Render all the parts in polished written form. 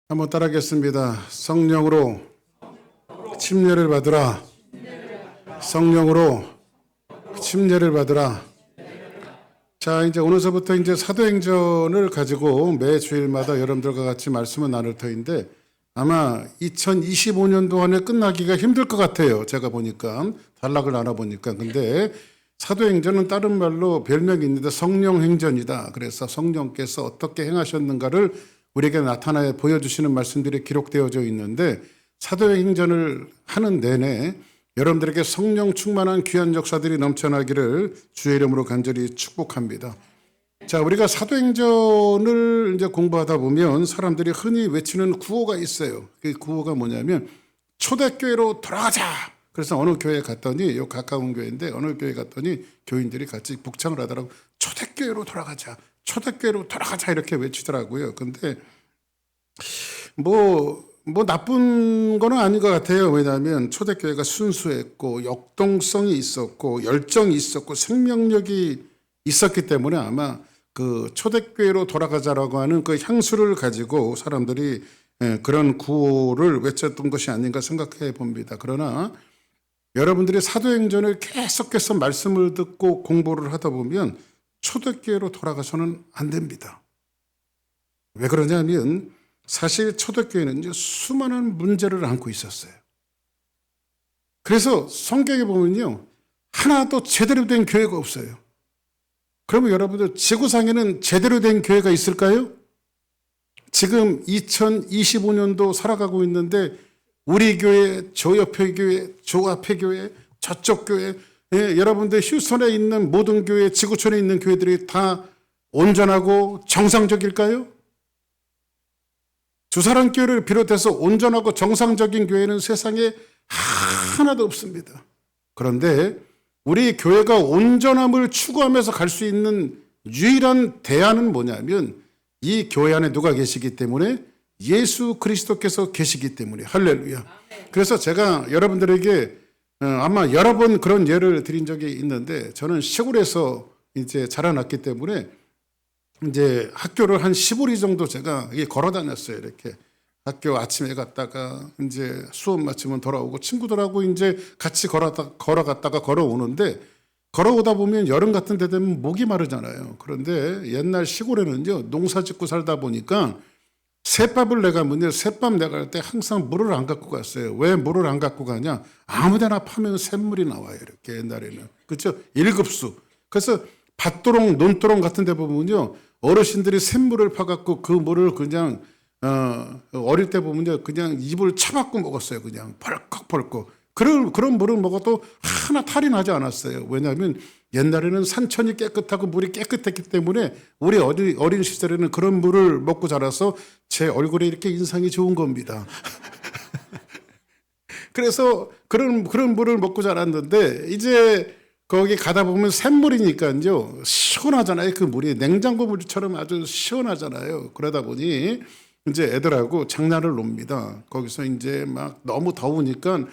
한번 따라하겠습니다. 성령으로 침례를 받으라. 성령으로 침례를 받으라. 자, 이제 오늘서부터 이제 사도행전을 가지고 매 주일마다 여러분들과 같이 말씀을 나눌 터인데 아마 2025년도 안에 끝나기가 힘들 것 같아요. 제가 보니까 단락을 나눠보니까. 근데 사도행전은 다른 말로 별명이 있는데 성령행전이다. 그래서 성령께서 어떻게 행하셨는가를 우리에게 나타나 보여주시는 말씀들이 기록되어져 있는데 사도행전을 하는 내내 여러분들에게 성령 충만한 귀한 역사들이 넘쳐나기를 주의 이름으로 간절히 축복합니다. 자, 우리가 사도행전을 이제 공부하다 보면 사람들이 흔히 외치는 구호가 있어요. 그 구호가 뭐냐면 초대교회로 돌아가자. 그래서 어느 교회에 갔더니 요 가까운 교회인데 어느 교회에 갔더니 교인들이 같이 북창을 하더라고. 초대교회로 돌아가자. 초대교회로 돌아가자 이렇게 외치더라고요. 근데 뭐 나쁜 거는 아닌 것 같아요. 왜냐하면 초대교회가 순수했고 역동성이 있었고 열정이 있었고 생명력이 있었기 때문에 아마 그 초대교회로 돌아가자라고 하는 그 향수를 가지고 사람들이 그런 구호를 외쳤던 것이 아닌가 생각해 봅니다. 그러나 여러분들이 사도행전을 계속해서 말씀을 듣고 공부를 하다 보면 초대교회로 돌아가서는 안 됩니다. 왜 그러냐면 사실 초대교회는 수많은 문제를 안고 있었어요. 그래서 성경에 보면요, 하나도 제대로 된 교회가 없어요. 그러면 여러분들 지구상에는 제대로 된 교회가 있을까요? 지금 2025년도 살아가고 있는데 우리 교회, 저 옆에 교회, 저 앞에 교회, 저쪽 교회, 여러분들 휴스턴에 있는 모든 교회, 지구촌에 있는 교회들이 다 온전하고 정상적일까요? 주사랑교회를 비롯해서 온전하고 정상적인 교회는 세상에 하나도 없습니다. 그런데 우리 교회가 온전함을 추구하면서 갈 수 있는 유일한 대안은 뭐냐면 이 교회 안에 누가 계시기 때문에 예수 그리스도께서 계시기 때문에 할렐루야. 그래서 제가 여러분들에게 아마 여러 번 그런 예를 드린 적이 있는데 저는 시골에서 이제 자라났기 때문에 이제 학교를 한 15리 정도 제가 걸어 다녔어요. 이렇게 학교 아침에 갔다가 이제 수업 마치면 돌아오고 친구들하고 이제 같이 걸어갔다가 걸어오는데 걸어오다 보면 여름 같은 데 되면 목이 마르잖아요. 그런데 옛날 시골에는요, 농사 짓고 살다 보니까 셋밥을 내가면요, 셋밥 내갈 때 항상 물을 안 갖고 갔어요. 왜 물을 안 갖고 가냐? 아무데나 파면 샘물이 나와요. 이렇게 옛날에는. 그렇죠? 1급수. 그래서 밭도롱, 논도롱 같은 데 보면요, 어르신들이 샘물을 파갖고 그 물을 그냥 어릴 때 보면요, 그냥 입을 차박고 먹었어요. 그냥 벌컥벌컥. 그런 물을 먹어도 하나 탈이 나지 않았어요. 왜냐하면 옛날에는 산천이 깨끗하고 물이 깨끗했기 때문에 우리 어린 시절에는 그런 물을 먹고 자라서 제 얼굴에 이렇게 인상이 좋은 겁니다. 그래서 그런 물을 먹고 자랐는데 이제 거기 가다 보면 샘물이니까요, 시원하잖아요. 그 물이 냉장고 물처럼 아주 시원하잖아요. 그러다 보니 이제 애들하고 장난을 놉니다. 거기서 이제 막 너무 더우니까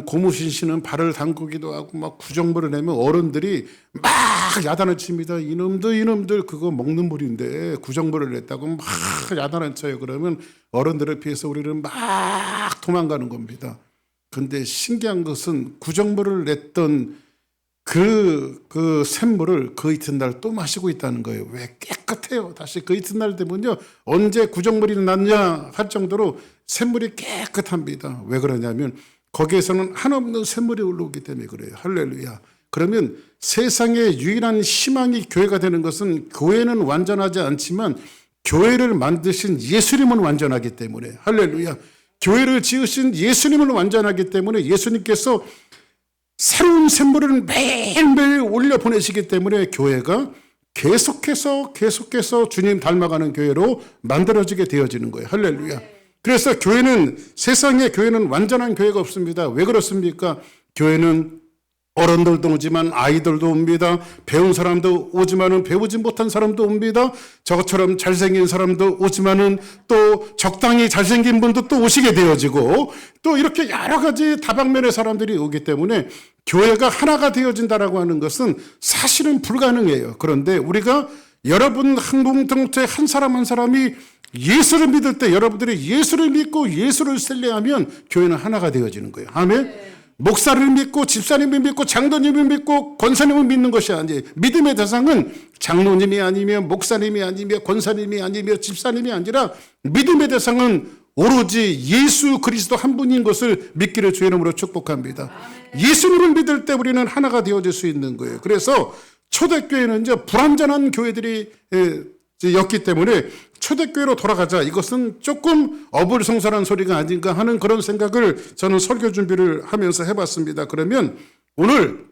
고무신 씨는 발을 담그기도 하고 막 구정물을 내면 어른들이 막 야단을 칩니다. 이놈들 그거 먹는 물인데 구정물을 냈다고 막 야단을 쳐요. 그러면 어른들을 피해서 우리는 막 도망가는 겁니다. 근데 신기한 것은 구정물을 냈던 그 샘물을 그 이튿날 또 마시고 있다는 거예요. 왜? 깨끗해요. 다시 그 이튿날 되면요, 언제 구정물이 났냐 할 정도로 샘물이 깨끗합니다. 왜 그러냐면 거기에서는 한없는 샘물이 올라오기 때문에 그래요. 할렐루야. 그러면 세상의 유일한 희망이 교회가 되는 것은 교회는 완전하지 않지만 교회를 만드신 예수님은 완전하기 때문에 할렐루야. 교회를 지으신 예수님은 완전하기 때문에 예수님께서 새로운 샘물을 매일매일 올려 보내시기 때문에 교회가 계속해서 주님 닮아가는 교회로 만들어지게 되어지는 거예요. 할렐루야. 그래서 세상에 교회는 완전한 교회가 없습니다. 왜 그렇습니까? 교회는 어른들도 오지만 아이들도 옵니다. 배운 사람도 오지만은 배우지 못한 사람도 옵니다. 저것처럼 잘생긴 사람도 오지만은 또 적당히 잘생긴 분도 또 오시게 되어지고 또 이렇게 여러 가지 다방면의 사람들이 오기 때문에 교회가 하나가 되어진다라고 하는 것은 사실은 불가능해요. 그런데 우리가 여러분 한 공동체 한 사람 한 사람이 예수를 믿을 때 여러분들이 예수를 믿고 예수를 신뢰하면 교회는 하나가 되어지는 거예요. 아멘. 목사를 믿고 집사님을 믿고 장로님을 믿고 권사님을 믿는 것이 아니에요. 믿음의 대상은 장로님이 아니며 목사님이 아니며 권사님이 아니며 집사님이 아니라 믿음의 대상은 오로지 예수 그리스도 한 분인 것을 믿기를 주의 이름으로 축복합니다. 예수님을 믿을 때 우리는 하나가 되어질 수 있는 거예요. 그래서 초대교회는 이제 불완전한 교회들이 였기 때문에 초대교회로 돌아가자. 이것은 조금 어불성설한 소리가 아닌가 하는 그런 생각을 저는 설교 준비를 하면서 해봤습니다. 그러면 오늘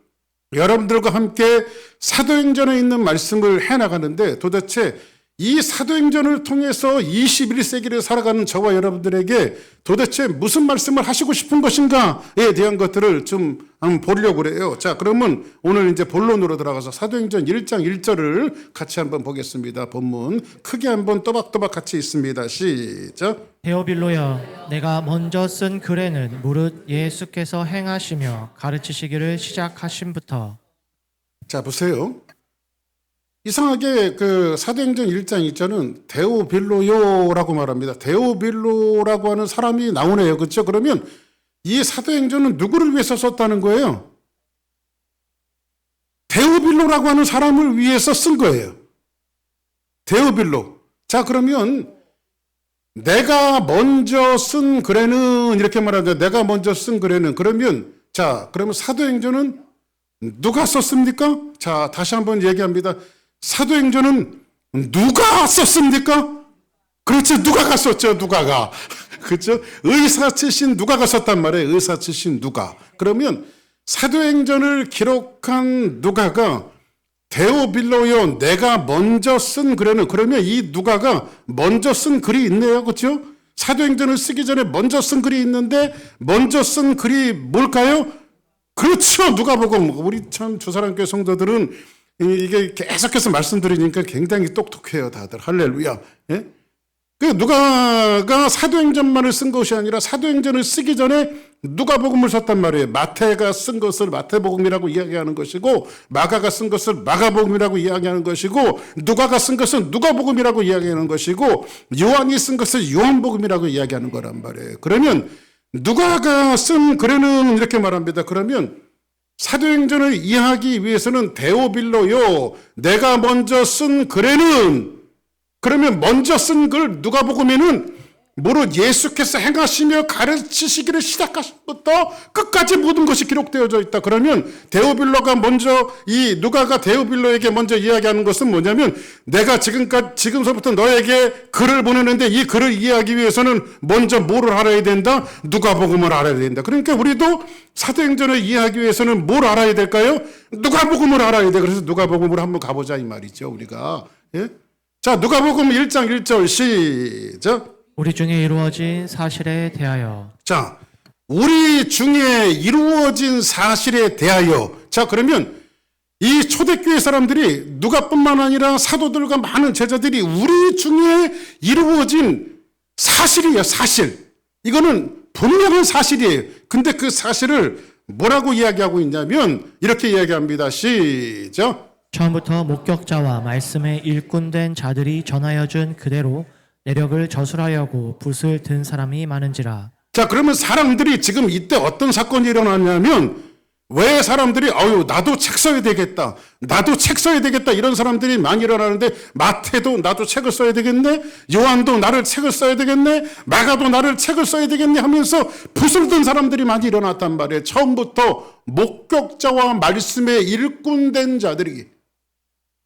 여러분들과 함께 사도행전에 있는 말씀을 해나가는데 도대체 이 사도행전을 통해서 21세기를 살아가는 저와 여러분들에게 도대체 무슨 말씀을 하시고 싶은 것인가에 대한 것들을 좀 한번 보려고 그래요. 자, 그러면 오늘 이제 본론으로 들어가서 사도행전 1장 1절을 같이 한번 보겠습니다. 본문 크게 한번 또박또박 같이 있습니다. 시작. 데오빌로여, 내가 먼저 쓴 글에는 무릇 예수께서 행하시며 가르치시기를 시작하심부터. 자, 보세요. 이상하게 그 사도행전 1장 2절은 데오빌로요라고 말합니다. 데오빌로라고 하는 사람이 나오네요. 그렇죠? 그러면 이 사도행전은 누구를 위해서 썼다는 거예요? 데오빌로라고 하는 사람을 위해서 쓴 거예요. 데오빌로. 자, 그러면 내가 먼저 쓴 글에는 이렇게 말하죠. 내가 먼저 쓴 글에는 그러면 자, 그러면 사도행전은 누가 썼습니까? 자, 다시 한번 얘기합니다. 사도행전은 누가 썼습니까? 그렇죠. 누가가 썼죠. 누가가. 그렇죠. 의사 출신 누가가 썼단 말이에요. 의사 출신 누가. 그러면 사도행전을 기록한 누가가 데오빌로요, 내가 먼저 쓴 글에는 그러면 이 누가가 먼저 쓴 글이 있네요. 그렇죠? 사도행전을 쓰기 전에 먼저 쓴 글이 있는데 먼저 쓴 글이 뭘까요? 그렇죠. 누가복음. 우리 참 주사랑교회 성도들은 이게 계속해서 말씀드리니까 굉장히 똑똑해요. 다들. 할렐루야. 예? 그 누가가 사도행전만을 쓴 것이 아니라 사도행전을 쓰기 전에 누가복음을 썼단 말이에요. 마태가 쓴 것을 마태복음이라고 이야기하는 것이고 마가가 쓴 것을 마가복음이라고 이야기하는 것이고 누가가 쓴 것은 누가복음이라고 이야기하는 것이고 요한이 쓴 것을 요한복음이라고 이야기하는 거란 말이에요. 그러면 누가가 쓴 글에는 이렇게 말합니다. 그러면 사도행전을 이해하기 위해서는 데오빌로요, 내가 먼저 쓴 글에는 그러면 먼저 쓴 글 누가복음에는 무릇 예수께서 행하시며 가르치시기를 시작하신부터 끝까지 모든 것이 기록되어져 있다. 그러면 데오빌로가 먼저 이 누가가 데오빌로에게 먼저 이야기하는 것은 뭐냐면 내가 지금서부터 너에게 글을 보내는데 이 글을 이해하기 위해서는 먼저 뭐를 알아야 된다? 누가복음을 알아야 된다. 그러니까 우리도 사도행전을 이해하기 위해서는 뭘 알아야 될까요? 누가복음을 알아야 돼. 그래서 누가복음으로 한번 가보자 이 말이죠. 우리가. 예? 자, 누가복음 1장 1절 시작. 우리 중에 이루어진 사실에 대하여. 자, 우리 중에 이루어진 사실에 대하여. 자, 그러면 이 초대교회 사람들이 누가뿐만 아니라 사도들과 많은 제자들이 우리 중에 이루어진 사실이에요. 사실. 이거는 분명한 사실이에요. 근데 그 사실을 뭐라고 이야기하고 있냐면 이렇게 이야기합니다. 시작. 처음부터 목격자와 말씀에 일꾼된 자들이 전하여 준 그대로 내력을 저술하려고 붓을 든 사람이 많은지라. 자, 그러면 사람들이 지금 이때 어떤 사건이 일어났냐면 왜 사람들이 나도 책 써야 되겠다. 나도 책 써야 되겠다. 이런 사람들이 많이 일어나는데 마태도 나도 책을 써야 되겠네. 요한도 나를 책을 써야 되겠네. 마가도 나를 책을 써야 되겠네 하면서 붓을 든 사람들이 많이 일어났단 말이에요. 처음부터 목격자와 말씀에 일꾼된 자들이.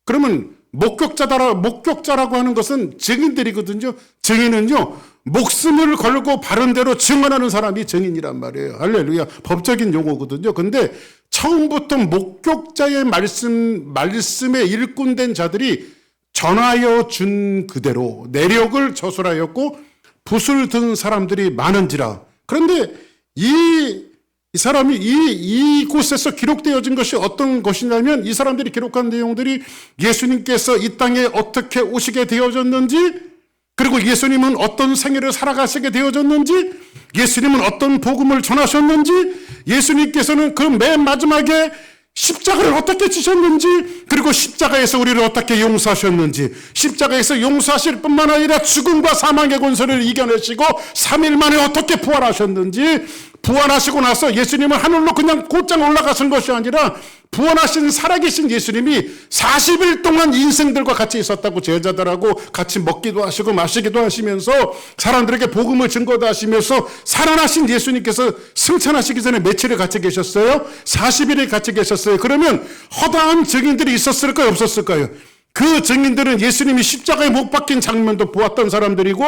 그러면 목격자라고 하는 것은 증인들이거든요. 증인은요, 목숨을 걸고 바른 대로 증언하는 사람이 증인이란 말이에요. 할렐루야. 법적인 용어거든요. 근데 처음부터 목격자의 말씀에 일꾼된 자들이 전하여 준 그대로 내력을 저술하였고 붓을 든 사람들이 많은지라. 그런데 이 사람이 이곳에서 기록되어진 것이 어떤 것이냐면 이 사람들이 기록한 내용들이 예수님께서 이 땅에 어떻게 오시게 되어졌는지, 그리고 예수님은 어떤 생애를 살아가시게 되어졌는지, 예수님은 어떤 복음을 전하셨는지, 예수님께서는 그 맨 마지막에 십자가를 어떻게 지셨는지, 그리고 십자가에서 우리를 어떻게 용서하셨는지, 십자가에서 용서하실 뿐만 아니라 죽음과 사망의 권세를 이겨내시고 3일 만에 어떻게 부활하셨는지, 부활하시고 나서 예수님은 하늘로 그냥 곧장 올라가신 것이 아니라 부활하신 살아계신 예수님이 40일 동안 인생들과 같이 있었다고, 제자들하고 같이 먹기도 하시고 마시기도 하시면서 사람들에게 복음을 증거도 하시면서 살아나신 예수님께서 승천하시기 전에 며칠을 같이 계셨어요? 40일을 같이 계셨어요. 그러면 허다한 증인들이 있었을까요? 없었을까요? 그 증인들은 예수님이 십자가에 못 박힌 장면도 보았던 사람들이고,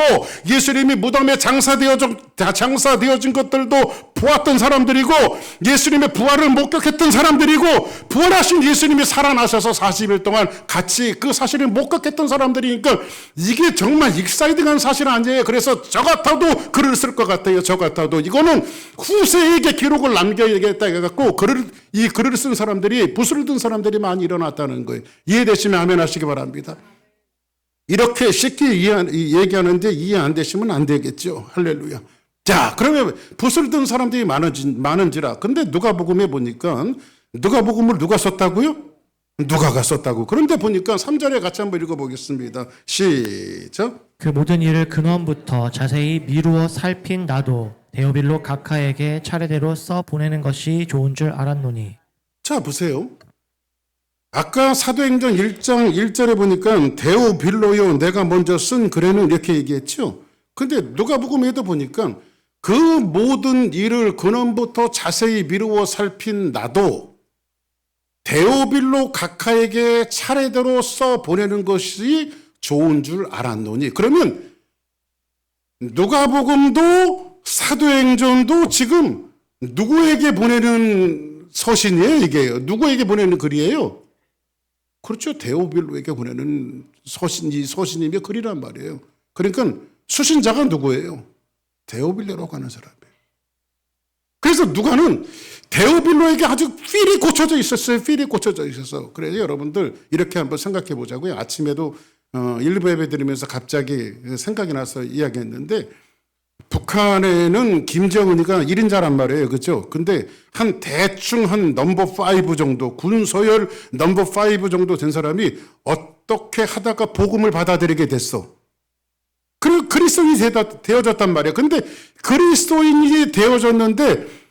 예수님이 무덤에 장사되어진 것들도 보았던 사람들이고, 예수님의 부활을 목격했던 사람들이고, 부활하신 예수님이 살아나셔서 40일 동안 같이 그 사실을 목격했던 사람들이니까 이게 정말 익사이딩한 사실 아니에요. 그래서 저 같아도 글을 쓸 것 같아요. 저 같아도 이거는 후세에게 기록을 남겨야겠다 해갖고 이 글을 쓴 사람들이, 붓을 든 사람들이 많이 일어났다는 거예요. 이해되시면 아멘 하시기 바랍니다. 이렇게 쉽게 얘기하는데 이해 안 되시면 안 되겠죠. 할렐루야. 자, 그러면 붓을 든 사람들이 많은지라. 근데 누가복음에 보니까, 누가복음을 누가 썼다고요? 누가가 썼다고. 그런데 보니까 3절에 같이 한번 읽어보겠습니다. 시작. 그 모든 일을 근원부터 자세히 미루어 살핀 나도 데오빌로 각하에게 차례대로 써 보내는 것이 좋은 줄 알았노니. 자, 보세요. 아까 사도행전 1장 1절에 보니까 데오빌로요, 내가 먼저 쓴 글에는 이렇게 얘기했죠. 근데 누가복음에도 보니까 그 모든 일을 근원부터 자세히 미루어 살핀 나도 데오빌로 각하에게 차례대로 써 보내는 것이 좋은 줄 알았노니. 그러면 누가복음도 사도행전도 지금 누구에게 보내는 서신이에요? 이게 누구에게 보내는 글이에요? 그렇죠. 데오빌로에게 보내는 서신이며 글이란 말이에요. 그러니까 수신자가 누구예요? 데오빌로라고 하는 사람이에요. 그래서 누가는 데오빌로에게 아주 필이 꽂혀져 있었어요. 필이 꽂혀져 있어서. 그래서 여러분들 이렇게 한번 생각해 보자고요. 아침에도 일부 예배 드리면서 갑자기 생각이 나서 이야기했는데, 북한에는 김정은이가 1인자란 말이에요. 그죠? 근데 대충 한 넘버 5 정도, 군서열 넘버 5 정도 된 사람이 어떻게 하다가 복음을 받아들이게 됐어. 그리고 그리스도인이 되어졌단 말이에요. 근데 그리스도인이 되어졌는데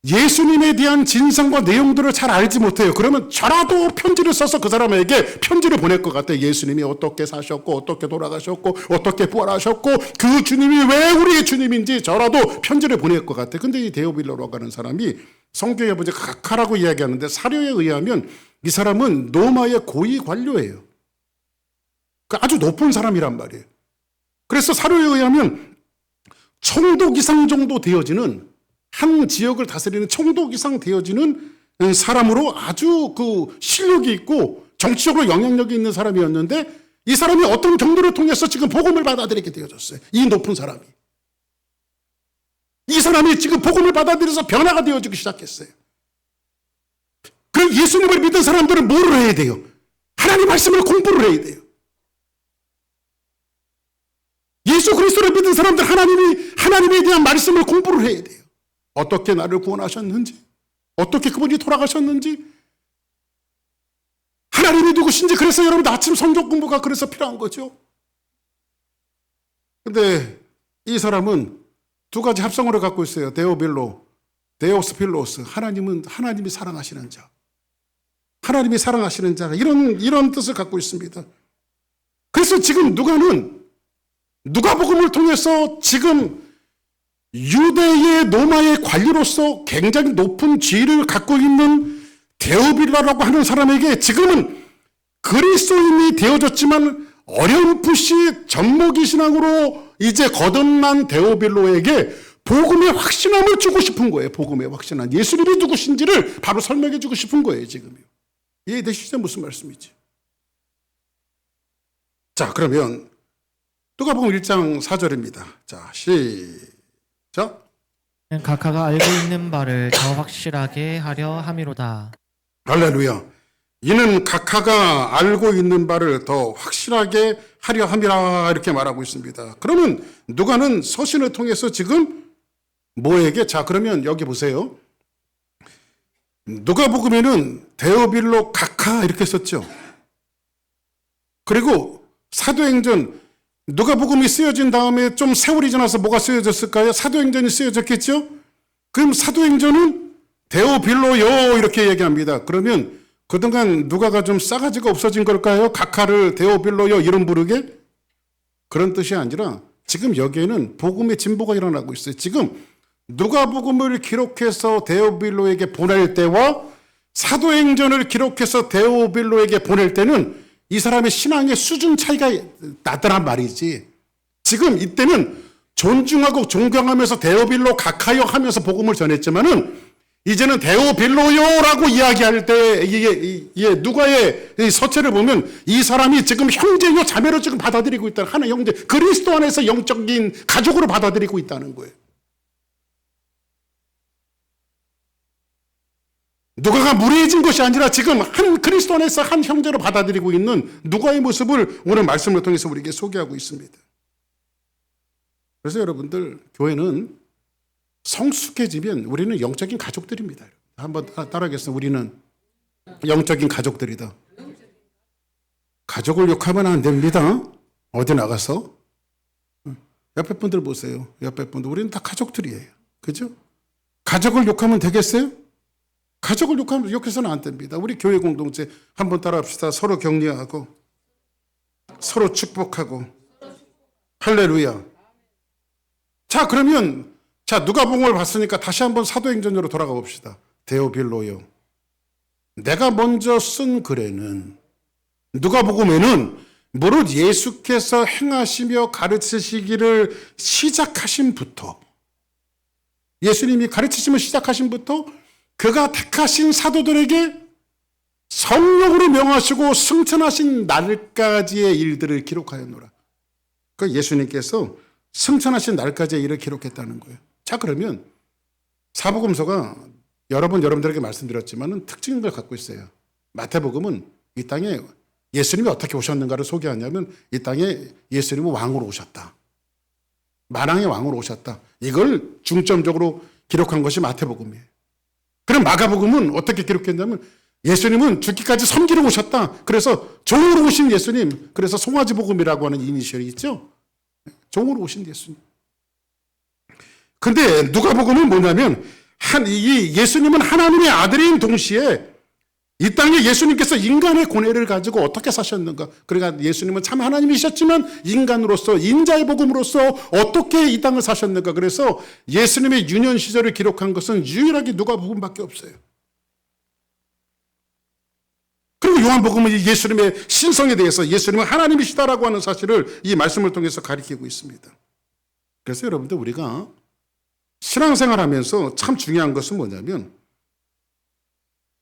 예수님에 대한 진상과 내용들을 잘 알지 못해요. 그러면 저라도 편지를 써서 그 사람에게 편지를 보낼 것 같아요. 예수님이 어떻게 사셨고, 어떻게 돌아가셨고, 어떻게 부활하셨고, 그 주님이 왜 우리의 주님인지 저라도 편지를 보낼 것 같아요. 근데 이 데오빌로라고 하는 사람이 성경에 보니까 각하라고 이야기하는데, 사료에 의하면 이 사람은 로마의 고위 관료예요. 아주 높은 사람이란 말이에요. 그래서 사료에 의하면 총독 이상 정도 되어지는, 한 지역을 다스리는 총독 이상 되어지는 사람으로 아주 그 실력이 있고 정치적으로 영향력이 있는 사람이었는데, 이 사람이 어떤 경로를 통해서 지금 복음을 받아들이게 되어졌어요. 이 높은 사람이. 이 사람이 지금 복음을 받아들여서 변화가 되어지기 시작했어요. 그럼 예수님을 믿은 사람들은 뭐를 해야 돼요? 하나님 말씀을 공부를 해야 돼요. 예수 그리스도를 믿은 사람들, 하나님에 대한 말씀을 공부를 해야 돼요. 어떻게 나를 구원하셨는지, 어떻게 그분이 돌아가셨는지, 하나님이 누구신지. 그래서 여러분 아침 성경 공부가 그래서 필요한 거죠. 근데 이 사람은 두 가지 합성어를 갖고 있어요. 데오빌로, 데오스필로스. 하나님이 사랑하시는 자. 하나님이 사랑하시는 자. 이런 뜻을 갖고 있습니다. 그래서 지금 누가복음을 통해서 지금 유대의 로마의 관리로서 굉장히 높은 지위를 갖고 있는 데오빌로라고 하는 사람에게 지금은 그리스도인이 되어졌지만 어렴풋이 전모기 신앙으로 이제 거듭난 데오빌로에게 복음의 확신함을 주고 싶은 거예요. 복음의 확신함. 예수님이 누구신지를 바로 설명해 주고 싶은 거예요. 지금요. 이해되시죠? 무슨 말씀이지? 자, 그러면 누가복음 1장 4절입니다. 자, 시작. 각하가 알고 있는 바를 더 확실하게 하려 함이로다. 할렐루야. 이는 각하가 알고 있는 바를 더 확실하게 하려 함이라, 이렇게 말하고 있습니다. 그러면 누가는 서신을 통해서 지금 뭐에게? 자, 그러면 여기 보세요. 누가복음에는 데오빌로 각하 이렇게 썼죠. 그리고 사도행전, 누가복음이 쓰여진 다음에 좀 세월이 지나서 뭐가 쓰여졌을까요? 사도행전이 쓰여졌겠죠? 그럼 사도행전은 데오빌로요 이렇게 얘기합니다. 그러면 그동안 누가가 좀 싸가지가 없어진 걸까요? 각하를 데오빌로요 이름 부르게? 그런 뜻이 아니라 지금 여기에는 복음의 진보가 일어나고 있어요. 지금 누가복음을 기록해서 데오빌로에게 보낼 때와 사도행전을 기록해서 데오빌로에게 보낼 때는 이 사람의 신앙의 수준 차이가 나더란 말이지. 지금 이때는 존중하고 존경하면서 데오빌로 각하여 하면서 복음을 전했지만은 이제는 데오빌로요라고 이야기할 때 이게 누가의 이 서체를 보면 이 사람이 지금 형제요 자매로 지금 받아들이고 있다는 하나의 형제, 그리스도 안에서 영적인 가족으로 받아들이고 있다는 거예요. 누가가 무례해진 것이 아니라 지금 한 그리스도 안에서 한 형제로 받아들이고 있는 누가의 모습을 오늘 말씀을 통해서 우리에게 소개하고 있습니다. 그래서 여러분들, 교회는 성숙해지면 우리는 영적인 가족들입니다. 한번 따라하겠습니다. 우리는 영적인 가족들이다. 가족을 욕하면 안 됩니다. 어디 나가서. 옆에 분들 보세요. 옆에 분들. 우리는 다 가족들이에요. 그죠? 가족을 욕하면 되겠어요? 가족을 욕해서는 안 됩니다. 우리 교회 공동체 한번 따라합시다. 서로 격려하고 서로 축복하고 할렐루야. 자, 그러면 누가복음을 봤으니까 다시 한번 사도행전으로 돌아가 봅시다. 데오빌로요. 내가 먼저 쓴 글에는 누가복음에는 무릇 예수께서 행하시며 가르치시기를 시작하신부터, 예수님이 가르치심을 시작하신부터 그가 택하신 사도들에게 성령으로 명하시고 승천하신 날까지의 일들을 기록하였노라. 그 예수님께서 승천하신 날까지의 일을 기록했다는 거예요. 자, 그러면 사복음서가 여러 번 여러분들에게 말씀드렸지만 특징을 갖고 있어요. 마태복음은 이 땅에 예수님이 어떻게 오셨는가를 소개하냐면 이 땅에 예수님은 왕으로 오셨다. 만왕의 왕으로 오셨다. 이걸 중점적으로 기록한 것이 마태복음이에요. 그럼 마가복음은 어떻게 기록했냐면 예수님은 죽기까지 섬기러 오셨다. 그래서 종으로 오신 예수님. 그래서 송아지복음이라고 하는 이니셜이 있죠. 종으로 오신 예수님. 근데 누가복음은 뭐냐면 이 예수님은 하나님의 아들인 동시에 이 땅에 예수님께서 인간의 고뇌를 가지고 어떻게 사셨는가. 그러니까 예수님은 참 하나님이셨지만 인간으로서, 인자의 복음으로서 어떻게 이 땅을 사셨는가. 그래서 예수님의 유년 시절을 기록한 것은 유일하게 누가복음밖에 없어요. 그리고 요한복음은 예수님의 신성에 대해서 예수님은 하나님이시다라고 하는 사실을 이 말씀을 통해서 가리키고 있습니다. 그래서 여러분들, 우리가 신앙생활하면서 참 중요한 것은 뭐냐면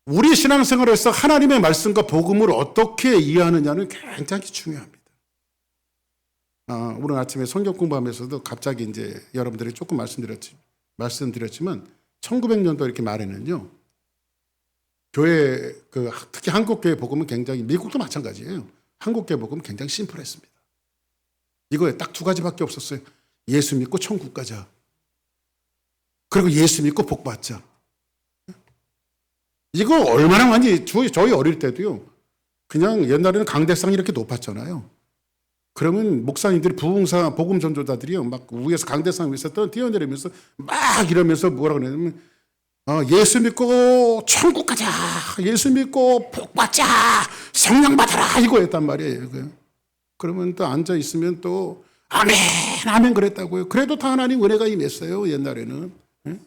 우리 신앙생활에서 하나님의 말씀과 복음을 어떻게 이해하느냐는 굉장히 중요합니다. 오늘 아침에 성경 공부하면서도 갑자기 이제 여러분들이 조금 말씀드렸지만 1900년도 이렇게 말에는요, 교회 특히 한국교회 복음은 굉장히, 미국도 마찬가지예요. 한국교회 복음은 굉장히 심플했습니다. 이거에 딱 두 가지밖에 없었어요. 예수 믿고 천국 가자. 그리고 예수 믿고 복 받자. 이거 얼마나 많이, 저희 어릴 때도요, 그냥 옛날에는 강대상이 이렇게 높았잖아요. 그러면 목사님들이 부흥사 복음 전도자들이요, 막 위에서 강대상 위에서 뛰어내리면서 막 이러면서 뭐라 그러냐면 예수 믿고 천국 가자, 예수 믿고 복 받자, 성령 받아라, 이거였단 말이에요. 그러면 또 앉아 있으면 또 아멘 아멘 그랬다고요. 그래도 다 하나님 은혜가 임했어요, 옛날에는. 네?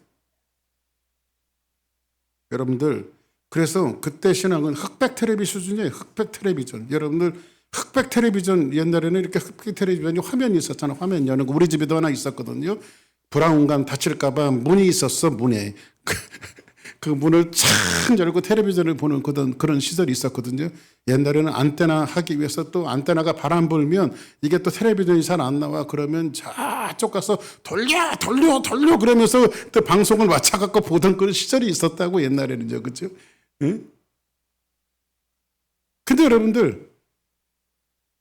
여러분들, 그래서 그때 신앙은 흑백 텔레비 수준이에요. 흑백 텔레비전. 여러분들, 흑백 텔레비전, 옛날에는 이렇게 흑백 텔레비전이 화면이 있었잖아요. 화면 여는 거. 우리 집에도 하나 있었거든요. 브라운관 다칠까봐 문이 있었어, 문에. 그 문을 착 열고 텔레비전을 보는 그런 시절이 있었거든요. 옛날에는 안테나 하기 위해서 또 안테나가 바람 불면 이게 또 텔레비전이 잘 안 나와. 그러면 저쪽 가서 돌려 그러면서 또 방송을 맞춰갖고 보던 그런 시절이 있었다고, 옛날에는요. 그죠? 응? 근데 여러분들,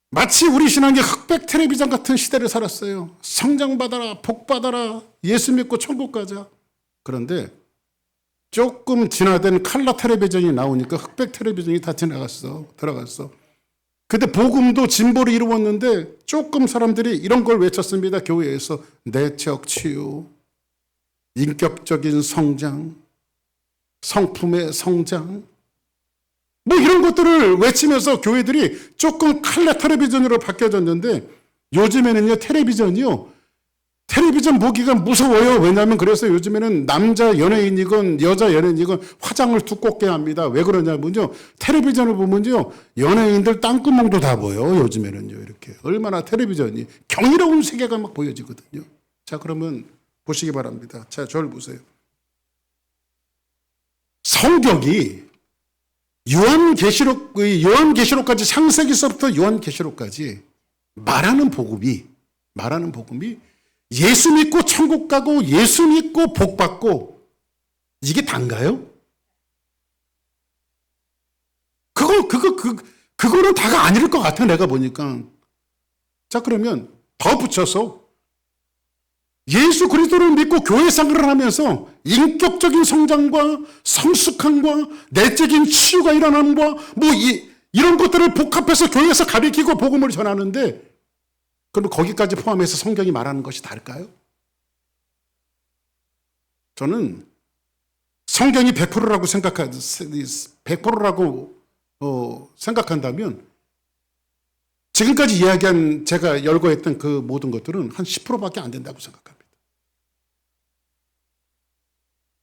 마치 우리 신앙의 흑백 텔레비전 같은 시대를 살았어요. 성장 받아라, 복 받아라, 예수 믿고 천국 가자. 그런데 조금 진화된 칼라 텔레비전이 나오니까 흑백 텔레비전이 다 들어갔어. 근데 복음도 진보를 이루었는데 조금 사람들이 이런 걸 외쳤습니다. 교회에서 내적 치유, 인격적인 성장, 성품의 성장, 뭐 이런 것들을 외치면서 교회들이 조금 칼라 텔레비전으로 바뀌어졌는데 요즘에는요 텔레비전 보기가 무서워요. 왜냐하면 그래서 요즘에는 남자 연예인이건 여자 연예인이건 화장을 두껍게 합니다. 왜 그러냐면요 텔레비전을 보면요 연예인들 땀구멍도 다 보여. 요즘에는요 이렇게 얼마나 텔레비전이 경이로운 세계가 막 보여지거든요. 자 그러면 보시기 바랍니다. 자 저를 보세요. 성경이 요한계시록까지 창세기서부터 요한계시록까지 말하는 복음이 예수 믿고 천국 가고 예수 믿고 복 받고 이게 단가요? 그거는 다가 아닐 것 같아 내가 보니까. 자 그러면 더 붙여서 예수 그리스도를 믿고 교회 생활을 하면서 인격적인 성장과 성숙함과 내적인 치유가 일어남과 이런 것들을 복합해서 교회에서 가르치고 복음을 전하는데 그럼 거기까지 포함해서 성경이 말하는 것이 다를까요? 저는 성경이 100%라고 생각한다면 지금까지 이야기한 제가 열거했던 그 모든 것들은 한 10%밖에 안 된다고 생각합니다.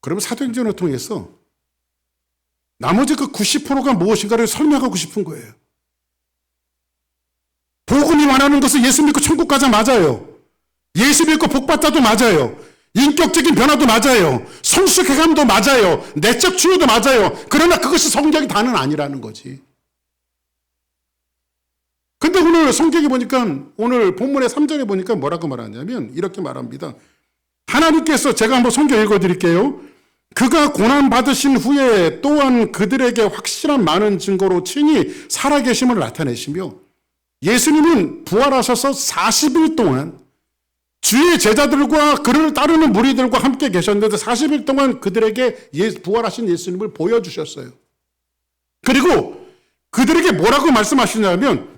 그러면 사도행전을 통해서 나머지 그 90%가 무엇인가를 설명하고 싶은 거예요. 복음이 말하는 것은 예수 믿고 천국 가자 맞아요. 예수 믿고 복 받자도 맞아요. 인격적인 변화도 맞아요. 성숙해감도 맞아요. 내적 치유도 맞아요. 그러나 그것이 성경이 다는 아니라는 거지. 근데 오늘 성경에 보니까 오늘 본문의 3절에 보니까 뭐라고 말하냐면 이렇게 말합니다. 하나님께서 제가 한번 성경 읽어드릴게요. 그가 고난받으신 후에 또한 그들에게 확실한 많은 증거로 친히 살아계심을 나타내시며 예수님은 부활하셔서 40일 동안 주의 제자들과 그를 따르는 무리들과 함께 계셨는데 40일 동안 그들에게 부활하신 예수님을 보여주셨어요. 그리고 그들에게 뭐라고 말씀하시냐면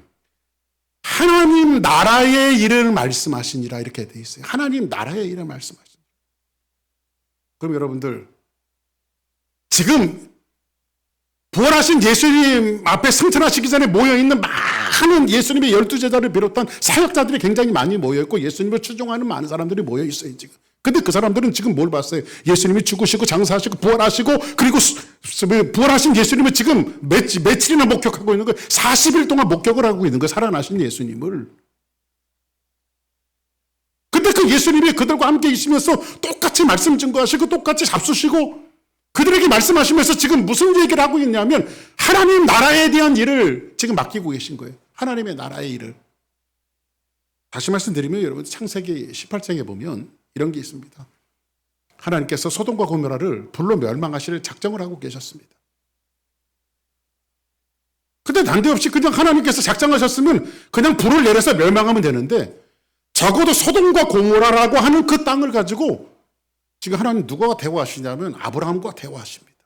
하나님 나라의 일을 말씀하시니라 이렇게 돼 있어요. 하나님 나라의 일을 말씀하시니라. 그럼 여러분들 지금 부활하신 예수님 앞에 승천하시기 전에 모여있는 많은 예수님의 12제자를 비롯한 사역자들이 굉장히 많이 모여있고 예수님을 추종하는 많은 사람들이 모여있어요 지금. 근데 그 사람들은 지금 뭘 봤어요? 예수님이 죽으시고 장사하시고 부활하시고 그리고 부활하신 예수님을 지금 며칠이나 목격하고 있는 거예요. 40일 동안 목격을 하고 있는 거예요. 살아나신 예수님을. 근데 그 예수님이 그들과 함께 있으면서 똑같이 말씀 증거하시고 똑같이 잡수시고 그들에게 말씀하시면서 지금 무슨 얘기를 하고 있냐면 하나님 나라에 대한 일을 지금 맡기고 계신 거예요. 하나님의 나라의 일을. 다시 말씀드리면 여러분 창세기 18장에 보면 이런 게 있습니다. 하나님께서 소돔과 고모라를 불로 멸망하실 작정을 하고 계셨습니다. 근데 난데없이 그냥 하나님께서 작정하셨으면 그냥 불을 내려서 멸망하면 되는데 적어도 소돔과 고모라라고 하는 그 땅을 가지고 지금 하나님 누구와 대화하시냐면 아브라함과 대화하십니다.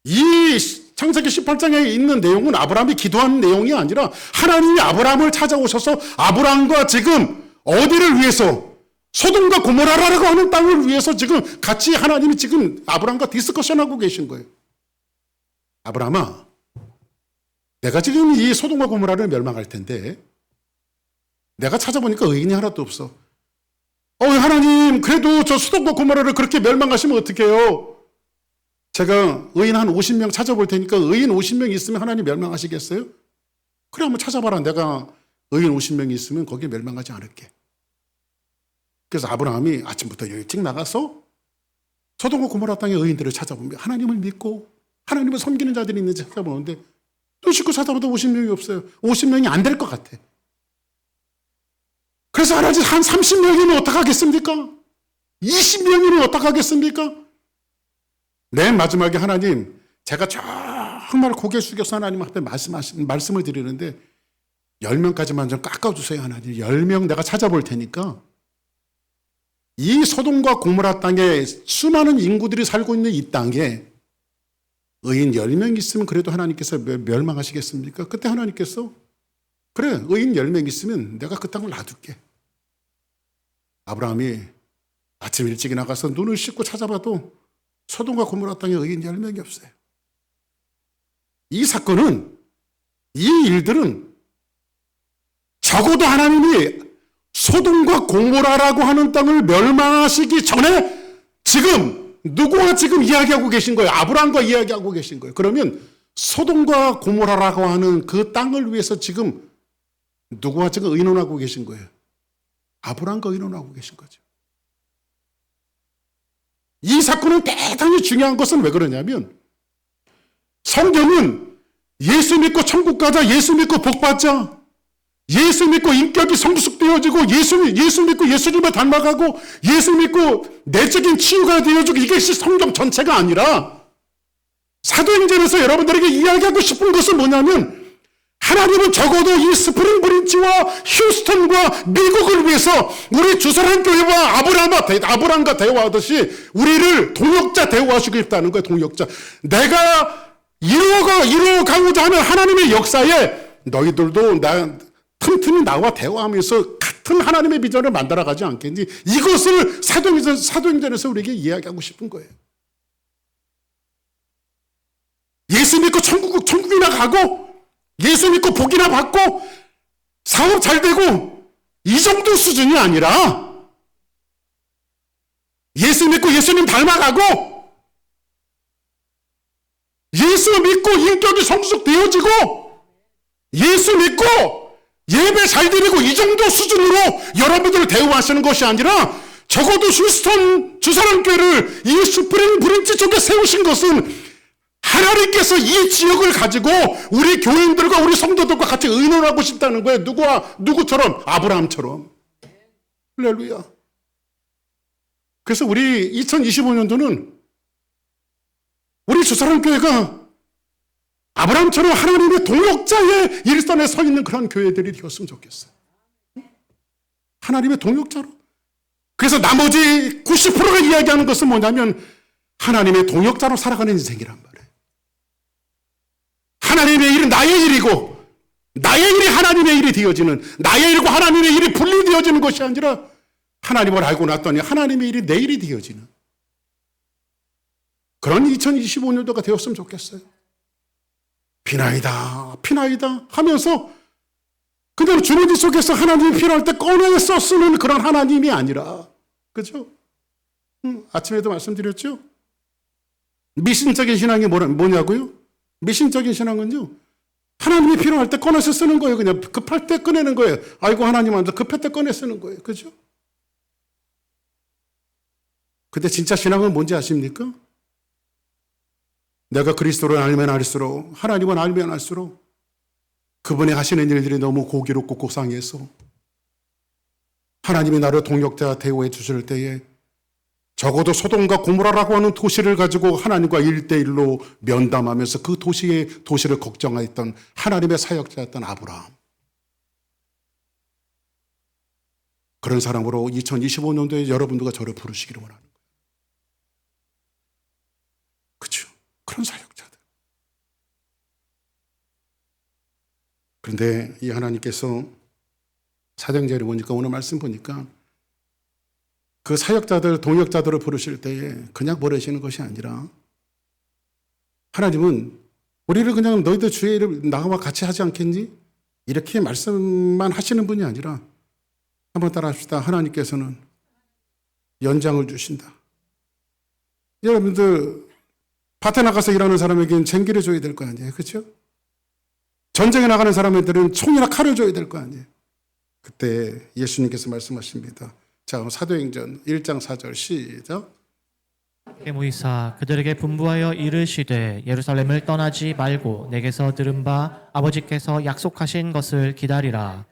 이 창세기 18장에 있는 내용은 아브라함이 기도하는 내용이 아니라 하나님이 아브라함을 찾아오셔서 아브라함과 지금 어디를 위해서 소돔과 고모라라고 하는 땅을 위해서 지금 같이 하나님이 지금 아브라함과 디스커션하고 계신 거예요. 아브라함아, 내가 지금 이 소돔과 고모라를 멸망할 텐데 내가 찾아보니까 의인이 하나도 없어. 하나님, 그래도 저 소돔과 고모라를 그렇게 멸망하시면 어떡해요? 제가 의인 한 50명 찾아볼 테니까 의인 50명 있으면 하나님 멸망하시겠어요? 그래, 한번 찾아봐라. 내가 의인 50명이 있으면 거기에 멸망하지 않을게. 그래서 아브라함이 아침부터 일찍 나가서 소돔과 고모라 땅의 의인들을 찾아보면 하나님을 믿고 하나님을 섬기는 자들이 있는지 찾아보는데 또 싣고 찾아봐도 50명이 없어요. 50명이 안 될 것 같아. 그래서 한 30명이면 어떡하겠습니까? 20명이면 어떡하겠습니까? 맨 마지막에 하나님, 제가 정말 고개 숙여서 하나님한테 말씀을 드리는데 10명까지만 좀 깎아주세요 하나님. 10명 내가 찾아볼 테니까 이 소돔과 고모라 땅에 수많은 인구들이 살고 있는 이 땅에 의인 10명 있으면 그래도 하나님께서 멸망하시겠습니까? 그때 하나님께서 그래, 의인 10명 있으면 내가 그 땅을 놔둘게. 아브라함이 아침 일찍 나가서 눈을 씻고 찾아봐도 소돔과 고모라 땅에 의인 10명이 없어요. 이 사건은, 이 일들은 적어도 하나님이 소돔과 고모라라고 하는 땅을 멸망하시기 전에 지금 누구와 지금 이야기하고 계신 거예요? 아브라함과 이야기하고 계신 거예요. 그러면 소돔과 고모라라고 하는 그 땅을 위해서 지금 누구와 지금 의논하고 계신 거예요? 아브라함과 의논하고 계신 거죠. 이 사건은 대단히 중요한 것은 왜 그러냐면 성경은 예수 믿고 천국 가자, 예수 믿고 복 받자, 예수 믿고 인격이 성숙되어지고 예수 믿고 예수님을 닮아가고 예수 믿고 내적인 치유가 되어지고 이것이 성경 전체가 아니라 사도행전에서 여러분들에게 이야기하고 싶은 것은 뭐냐면 하나님은 적어도 이 스프링 브릿지와 휴스턴과 미국을 위해서 우리 주사람 교회와 아브라함과 대화하듯이 우리를 동역자 대우하시겠다는 거예요. 동역자. 내가 이루어가고자 하는 하나님의 역사에 너희들도 틈틈이 나와 대화하면서 같은 하나님의 비전을 만들어가지 않겠니? 이것을 사도행전에서 우리에게 이야기하고 싶은 거예요. 예수 믿고 천국이나 가고 예수 믿고 복이나 받고 사업 잘 되고 이 정도 수준이 아니라 예수 믿고 예수님 닮아가고 예수 믿고 인격이 성숙되어지고 예수 믿고 예배 잘 드리고 이 정도 수준으로 여러분들을 대우하시는 것이 아니라 적어도 휴스턴 주사람교회를 이 스프링 브릿지 쪽에 세우신 것은 하나님께서 이 지역을 가지고 우리 교인들과 우리 성도들과 같이 의논하고 싶다는 거예요. 누구처럼? 아브라함처럼. 할렐루야. 그래서 우리 2025년도는 우리 주사람교회가 아브라함처럼 하나님의 동역자의 일선에 서 있는 그런 교회들이 되었으면 좋겠어요. 하나님의 동역자로. 그래서 나머지 90%가 이야기하는 것은 뭐냐면 하나님의 동역자로 살아가는 인생이란 말이에요. 하나님의 일은 나의 일이고 나의 일이 하나님의 일이 되어지는, 나의 일과 하나님의 일이 분리되어지는 것이 아니라 하나님을 알고 났더니 하나님의 일이 내 일이 되어지는 그런 2025년도가 되었으면 좋겠어요. 피나이다 하면서 그냥 주머니 속에서 하나님이 필요할 때 꺼내서 쓰는 그런 하나님이 아니라, 그죠? 아침에도 말씀드렸죠? 미신적인 신앙이 뭐냐고요? 미신적인 신앙은요, 하나님이 필요할 때 꺼내서 쓰는 거예요. 그냥 급할 때 꺼내는 거예요. 아이고 하나님한테 급할 때 꺼내 쓰는 거예요. 그죠? 근데 진짜 신앙은 뭔지 아십니까? 내가 그리스도를 알면 알수록, 하나님을 알면 알수록 그분이 하시는 일들이 너무 고기롭고 고상해서 하나님이 나를 동역자 대우해 주실 때에 적어도 소돔과 고모라라고 하는 도시를 가지고 하나님과 1대1로 면담하면서 그 도시를 걱정했던 하나님의 사역자였던 아브라함. 그런 사람으로 2025년도에 여러분들과 저를 부르시기를 원하는 거예요. 그렇죠? 그런 사역자들. 그런데 이 하나님께서 사도행전을 보니까, 오늘 말씀 보니까 그 사역자들, 동역자들을 부르실 때에 그냥 보내시는 것이 아니라 하나님은 우리를 그냥 너희들 주의 일을 나와 같이 하지 않겠니? 이렇게 말씀만 하시는 분이 아니라, 한번 따라 합시다. 하나님께서는 연장을 주신다. 여러분들 밭에 나가서 일하는 사람에게는 쟁기를 줘야 될 거 아니에요. 그렇죠? 전쟁에 나가는 사람들은 총이나 칼을 줘야 될 거 아니에요. 그때 예수님께서 말씀하십니다. 자, 사도행전 1장 4절 시작. 모이사 그들에게 분부하여 이르시되 예루살렘을 떠나지 말고 내게서 들은 바 아버지께서 약속하신 것을 기다리라.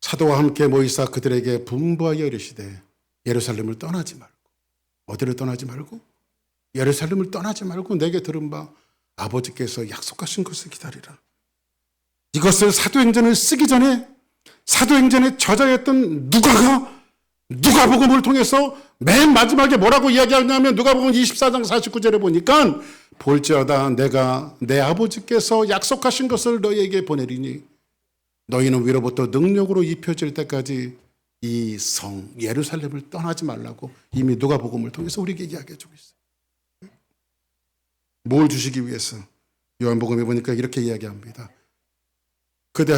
사도와 함께 모이사 그들에게 분부하여 이르시되 예루살렘을 떠나지 말고, 어디를 떠나지 말고? 예루살렘을 떠나지 말고 내게 들은 바 아버지께서 약속하신 것을 기다리라. 이것을 사도행전을 쓰기 전에 사도행전의 저자였던 누가가 누가복음을 통해서 맨 마지막에 뭐라고 이야기하냐면 누가복음 24장 49절에 보니까 볼지어다 내가 내 아버지께서 약속하신 것을 너희에게 보내리니 너희는 위로부터 능력으로 입혀질 때까지 이 성 예루살렘을 떠나지 말라고 이미 누가복음을 통해서 우리에게 이야기해 주고 있어요. 뭘 주시기 위해서? 요한복음에 보니까 이렇게 이야기합니다. 그때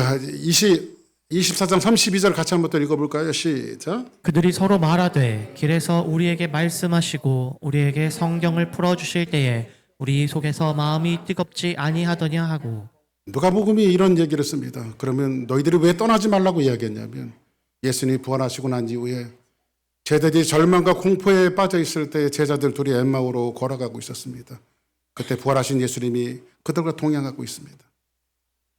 24장 32절 같이 한번 더 읽어볼까요? 시작. 그들이 서로 말하되 길에서 우리에게 말씀하시고 우리에게 성경을 풀어주실 때에 우리 속에서 마음이 뜨겁지 아니하더냐 하고. 누가복음이 이런 얘기를 씁니다. 그러면 너희들이 왜 떠나지 말라고 이야기했냐면 예수님이 부활하시고 난 이후에 제자들이 절망과 공포에 빠져 있을 때 제자들 둘이 엠마오로 걸어가고 있었습니다. 그때 부활하신 예수님이 그들과 동행하고 있습니다.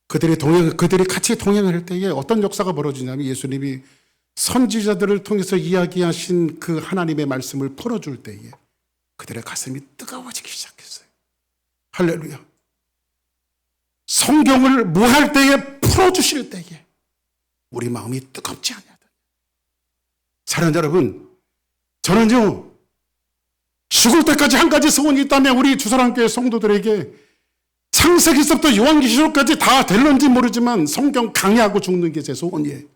그들이 같이 동행할 때에 어떤 역사가 벌어지냐면 예수님이 선지자들을 통해서 이야기하신 그 하나님의 말씀을 풀어줄 때에 그들의 가슴이 뜨거워지기 시작했어요. 할렐루야. 성경을 뭐 할 때에 풀어주실 때에 우리 마음이 뜨겁지 않냐. 사랑하는 여러분, 저는요 죽을 때까지 한 가지 소원이 있다면 우리 주사랑교회 성도들에게 창세기서부터 요한계시록까지 다 될런지 모르지만 성경 강의하고 죽는 게 제 소원이에요.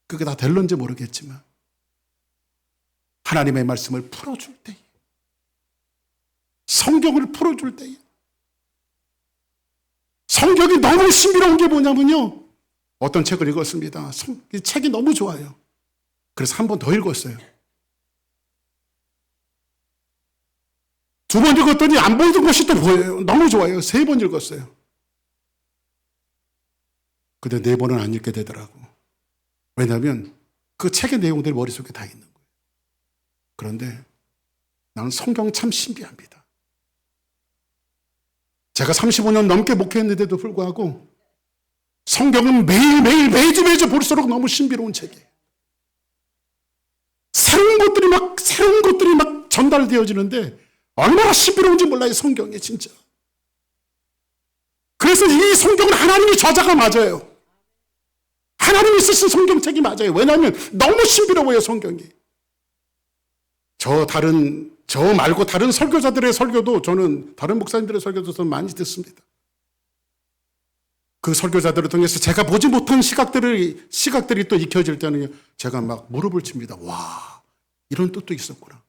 그게 다 될런지 모르겠지만 하나님의 말씀을 풀어줄 때에 성경을 풀어줄 때에 성경이 너무 신비로운 게 뭐냐면요 어떤 책을 읽었습니다. 이 책이 너무 좋아요. 그래서 한 번 더 읽었어요. 두 번 읽었더니 안 보이던 것이 또 보여요. 너무 좋아요. 세 번 읽었어요. 근데 네 번은 안 읽게 되더라고. 왜냐하면 그 책의 내용들이 머릿속에 다 있는 거예요. 그런데 나는 성경 참 신비합니다. 제가 35년 넘게 목회했는데도 불구하고 성경은 매일매일 매주 볼수록 너무 신비로운 책이에요. 새로운 것들이 막 전달되어지는데 얼마나 신비로운지 몰라요, 성경에 진짜. 그래서 이 성경은 하나님이 저자가 맞아요. 하나님이 쓰신 성경책이 맞아요. 왜냐하면 너무 신비로워요, 성경이. 저 말고 다른 설교자들의 설교도 저는 다른 목사님들의 설교도 저는 많이 듣습니다. 그 설교자들을 통해서 제가 보지 못한 시각들이 또 익혀질 때는 제가 막 무릎을 칩니다. 와, 이런 뜻도 있었구나.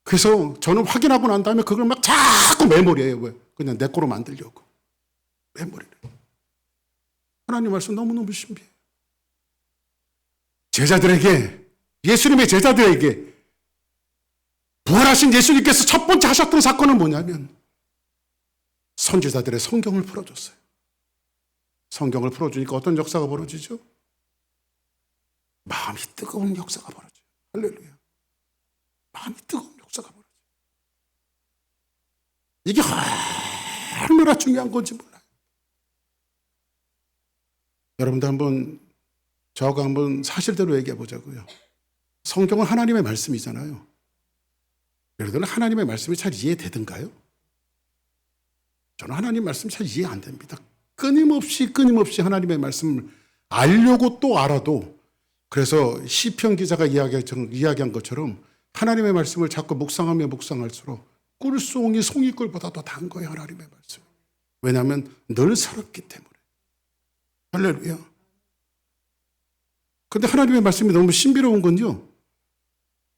그래서 저는 확인하고 난 다음에 그걸 막 자꾸 메모리해요. 왜? 그냥 내 거로 만들려고. 메모리를. 하나님 말씀 너무너무 신비해요. 예수님의 제자들에게 부활하신 예수님께서 첫 번째 하셨던 사건은 뭐냐면 선지자들의 성경을 풀어줬어요. 성경을 풀어주니까 어떤 역사가 벌어지죠? 마음이 뜨거운 역사가 벌어져요. 할렐루야. 마음이 뜨거운 역사가 벌어져요. 이게 얼마나 중요한 건지 몰라요. 여러분들 저하고 한번 사실대로 얘기해 보자고요. 성경은 하나님의 말씀이잖아요. 여러분들은 하나님의 말씀이 잘 이해되던가요? 저는 하나님 말씀 잘 이해 안 됩니다. 끊임없이 하나님의 말씀을 알려고 또 알아도 그래서 시편 기자가 이야기한 것처럼 하나님의 말씀을 자꾸 묵상하면 묵상할수록 꿀송이 송이꿀보다 더 단 거예요, 하나님의 말씀. 왜냐하면 늘 새롭기 때문에. 할렐루야. 그런데 하나님의 말씀이 너무 신비로운 건요,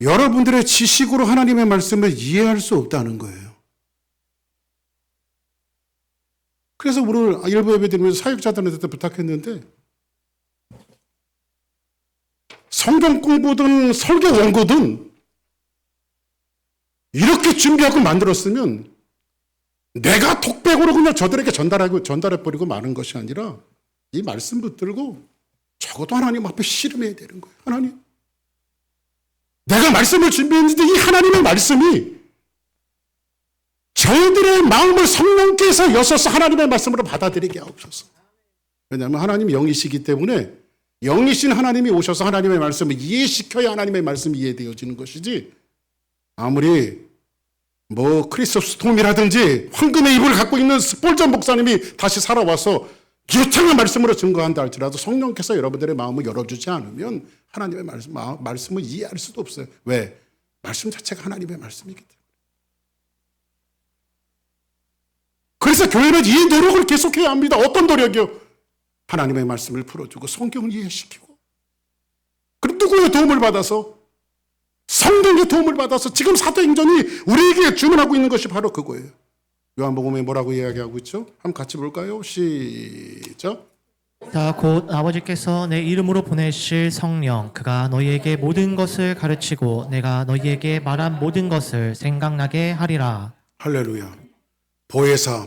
여러분들의 지식으로 하나님의 말씀을 이해할 수 없다는 거예요. 그래서 오늘 일부 예배 드리면서 사역자들한테 부탁했는데 성경 공부든 설교 원고든 이렇게 준비하고 만들었으면 내가 톡백으로 그냥 저들에게 전달해버리고 마는 것이 아니라 이 말씀 붙들고 적어도 하나님 앞에 씨름해야 되는 거예요. 하나님, 내가 말씀을 준비했는데 이 하나님의 말씀이 저희들의 마음을 성령께서 여서서 하나님의 말씀으로 받아들이게 하옵소서. 왜냐하면 하나님이 영이시기 때문에 영이신 하나님이 오셔서 하나님의 말씀을 이해시켜야 하나님의 말씀이 이해되어지는 것이지, 아무리 크리스토스톰이라든지 황금의 입을 갖고 있는 스폴전 목사님이 다시 살아와서 유창한 말씀으로 증거한다 할지라도 성령께서 여러분들의 마음을 열어주지 않으면 하나님의 말씀을 이해할 수도 없어요. 왜? 말씀 자체가 하나님의 말씀이기 때문에. 그래서 교회는 이 노력을 계속해야 합니다. 어떤 노력이요? 하나님의 말씀을 풀어주고 성경을 이해시키고, 그리고 누구의 도움을 받아서? 성령의 도움을 받아서 지금 사도행전이 우리에게 주문하고 있는 것이 바로 그거예요. 요한복음에 뭐라고 이야기하고 있죠? 한번 같이 볼까요? 시작. 다 곧 아버지께서 내 이름으로 보내실 성령 그가 너희에게 모든 것을 가르치고 내가 너희에게 말한 모든 것을 생각나게 하리라. 할렐루야.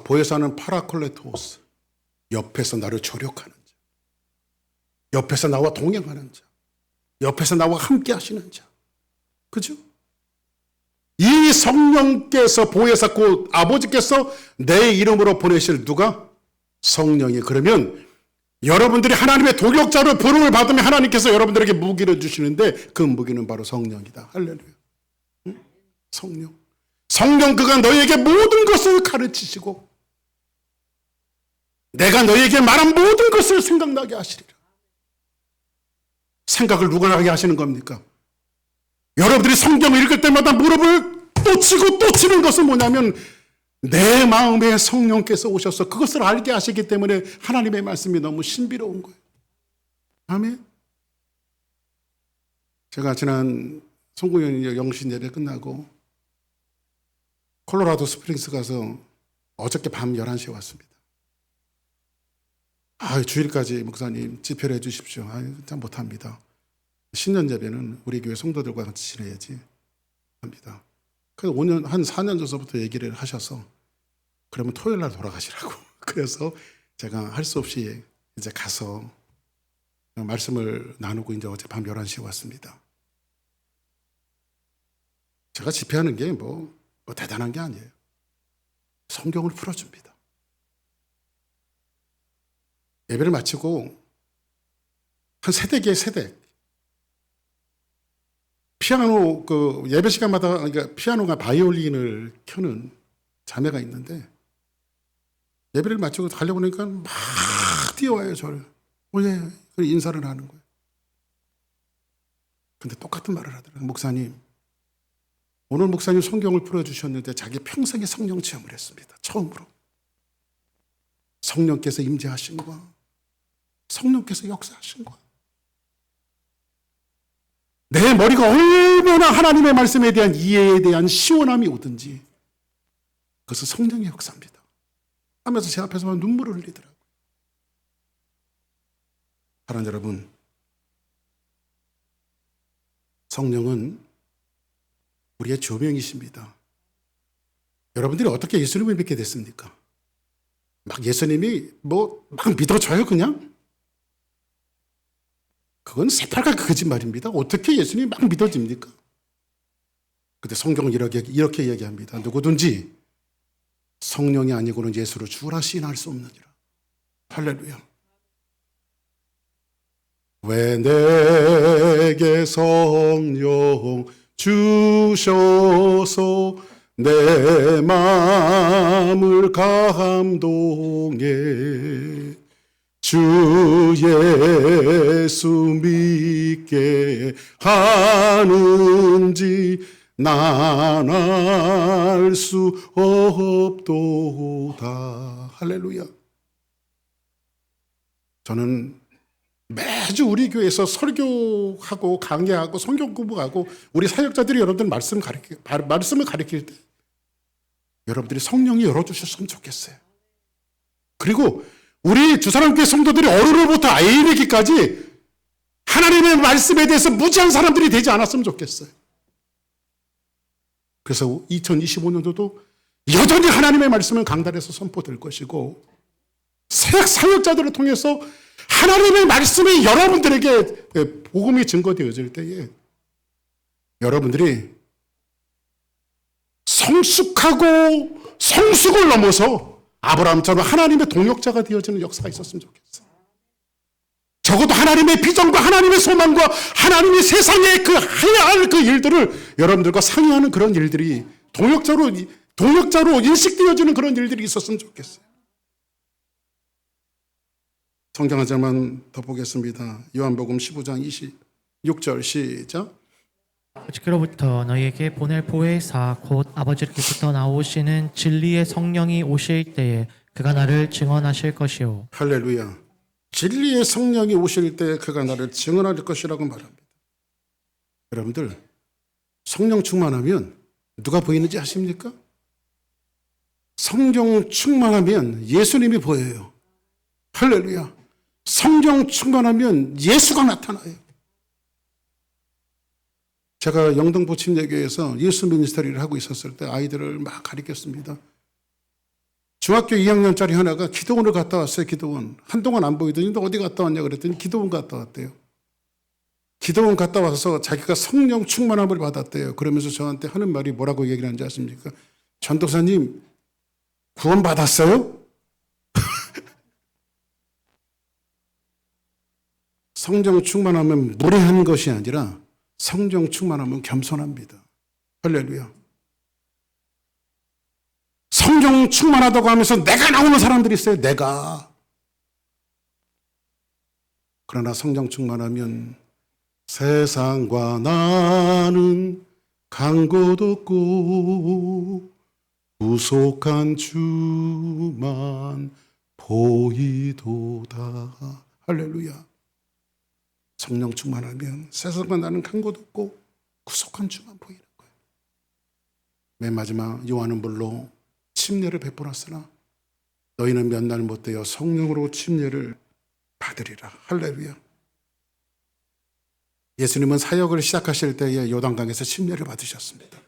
보혜사는 파라클레토스, 옆에서 나를 조력하는 자, 옆에서 나와 동행하는 자, 옆에서 나와 함께 하시는 자. 그죠? 이 성령께서, 보혜사 곧 아버지께서 내 이름으로 보내실 누가? 성령이. 그러면 여러분들이 하나님의 동역자로 부름을 받으면 하나님께서 여러분들에게 무기를 주시는데 그 무기는 바로 성령이다. 할렐루야. 응? 성령 그가 너희에게 모든 것을 가르치시고 내가 너희에게 말한 모든 것을 생각나게 하시리라. 생각을 누가 나게 하시는 겁니까? 여러분들이 성경을 읽을 때마다 무릎을 또 치고 또 치는 것은 뭐냐면 내 마음에 성령께서 오셔서 그것을 알게 하시기 때문에 하나님의 말씀이 너무 신비로운 거예요. 아멘. 제가 지난 송구연 영신 예배 끝나고 콜로라도 스프링스 가서 어저께 밤 11시에 왔습니다. 주일까지 목사님 집회를 해 주십시오. 참 못합니다. 신년 예배는 우리 교회 성도들과 같이 지내야지 합니다. 그래서 5년, 한 4년 전서부터 얘기를 하셔서 그러면 토요일 날 돌아가시라고. 그래서 제가 할 수 없이 이제 가서 말씀을 나누고 이제 어제 밤 11시에 왔습니다. 제가 집회하는 게 뭐 대단한 게 아니에요. 성경을 풀어줍니다. 예배를 마치고 한 세대 개의 세대. 피아노, 예배 시간마다, 그러니까 피아노가 바이올린을 켜는 자매가 있는데, 예배를 마치고 가려고 하니까 막 뛰어와요, 저를. 예. 인사를 하는 거예요. 근데 똑같은 말을 하더라고요. 목사님, 오늘 목사님 성경을 풀어주셨는데 자기 평생에 성령 체험을 했습니다. 처음으로. 성령께서 임재하신 거, 성령께서 역사하신 거. 내 머리가 얼마나 하나님의 말씀에 대한 이해에 대한 시원함이 오든지 그것은 성령의 역사입니다 하면서 제 앞에서 눈물을 흘리더라고요. 사랑하는 여러분, 성령은 우리의 조명이십니다. 여러분들이 어떻게 예수님을 믿게 됐습니까? 막 예수님이 막 믿어줘요 그냥? 그건 새빨간 거짓말입니다. 어떻게 예수님이 막 믿어집니까? 근데 성경은 이렇게 얘기합니다. 누구든지 성령이 아니고는 예수를 주라 시인할 수 없느니라. 할렐루야. 왜 내게 성령 주셔서 내 마음을 감동해 주 예수 믿게 하는지 난 알 수 없도다. 할렐루야. 저는 매주 우리 교회에서 설교하고 강의하고 성경 공부하고 우리 사역자들이 여러분들 말씀을 가르칠 때 여러분들이 성령이 열어주셨으면 좋겠어요. 그리고 우리 주사랑교회 성도들이 어른으로부터 아이에게까지 하나님의 말씀에 대해서 무지한 사람들이 되지 않았으면 좋겠어요. 그래서 2025년도도 여전히 하나님의 말씀은 강단에서 선포될 것이고 사역자들을 통해서 하나님의 말씀이 여러분들에게 복음이 증거되어질 때에 여러분들이 성숙하고 성숙을 넘어서 아브라함처럼 하나님의 동역자가 되어지는 역사가 있었으면 좋겠어요. 적어도 하나님의 비전과 하나님의 소망과 하나님이 세상에 해야 할 그 일들을 여러분들과 상의하는 그런 일들이 동역자로 인식되어지는 그런 일들이 있었으면 좋겠어요. 성경 한 장만 더 보겠습니다. 요한복음 15장 26절 시작. 아버지께로부터 너희에게 보낼 보혜사 곧 아버지께로부터 나오시는 진리의 성령이 오실 때에 그가 나를 증언하실 것이요 할렐루야. 진리의 성령이 오실 때 그가 나를 증언할 것이라고 말합니다. 여러분들, 성령 충만하면 누가 보이는지 아십니까? 성령 충만하면 예수님이 보여요. 할렐루야. 성령 충만하면 예수가 나타나요. 제가 영등포 침례교회에서 예수 미니스터리를 하고 있었을 때 아이들을 막 가르쳤습니다. 중학교 2학년짜리 하나가 기도원을 갔다 왔어요. 기도원. 한동안 안 보이더니 너 어디 갔다 왔냐 그랬더니 기도원 갔다 왔대요. 기도원 갔다 와서 자기가 성령 충만함을 받았대요. 그러면서 저한테 하는 말이 뭐라고 얘기를 하는지 아십니까? 전도사님, 구원 받았어요? 성령 충만하면 무례한 것이 아니라 성령 충만하면 겸손합니다. 할렐루야. 성령 충만하다고 하면서 내가 나오는 사람들이 있어요. 내가. 그러나 성령 충만하면 세상과 나는 간 곳 없고 구속한 주만 보이도다. 할렐루야. 성령 충만하면 세상과 나는 간 곳 없고 구속한 주만 보이는 거예요. 맨 마지막 요한은 물로 침례를 베풀었으나 너희는 몇 날 못되어 성령으로 침례를 받으리라. 할렐루야. 예수님은 사역을 시작하실 때에 요단강에서 침례를 받으셨습니다.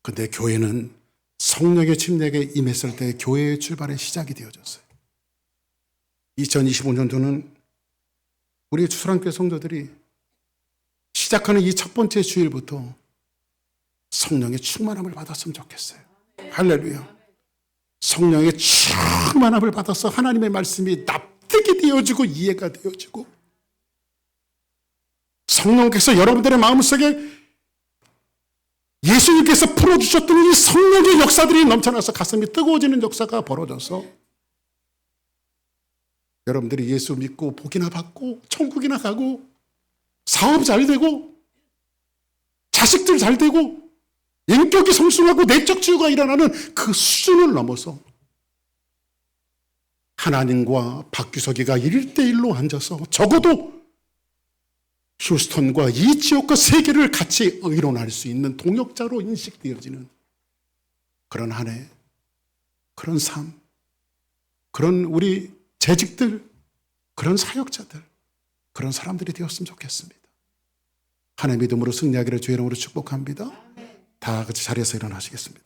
그런데 교회는 성령의 침례에 임했을 때 교회의 출발의 시작이 되어졌어요. 2025년도는 우리 주사랑교회 성도들이 시작하는 이 첫 번째 주일부터 성령의 충만함을 받았으면 좋겠어요. 할렐루야. 성령의 충만함을 받아서 하나님의 말씀이 납득이 되어지고 이해가 되어지고 성령께서 여러분들의 마음속에 예수님께서 풀어주셨던 이 성령의 역사들이 넘쳐나서 가슴이 뜨거워지는 역사가 벌어져서 여러분들이 예수 믿고 복이나 받고 천국이나 가고 사업 잘 되고 자식들 잘 되고 인격이 성숙하고 내적 치유가 일어나는 그 수준을 넘어서 하나님과 박규석이가 1대1로 앉아서 적어도 휴스턴과 이 지역과 세계를 같이 의논할 수 있는 동역자로 인식되어지는 그런 한 해, 그런 삶, 그런 우리 재직들, 그런 사역자들, 그런 사람들이 되었으면 좋겠습니다. 하나님의 믿음으로 승리하기를 주의 이름으로 축복합니다. 다 같이 자리에서 일어나시겠습니다.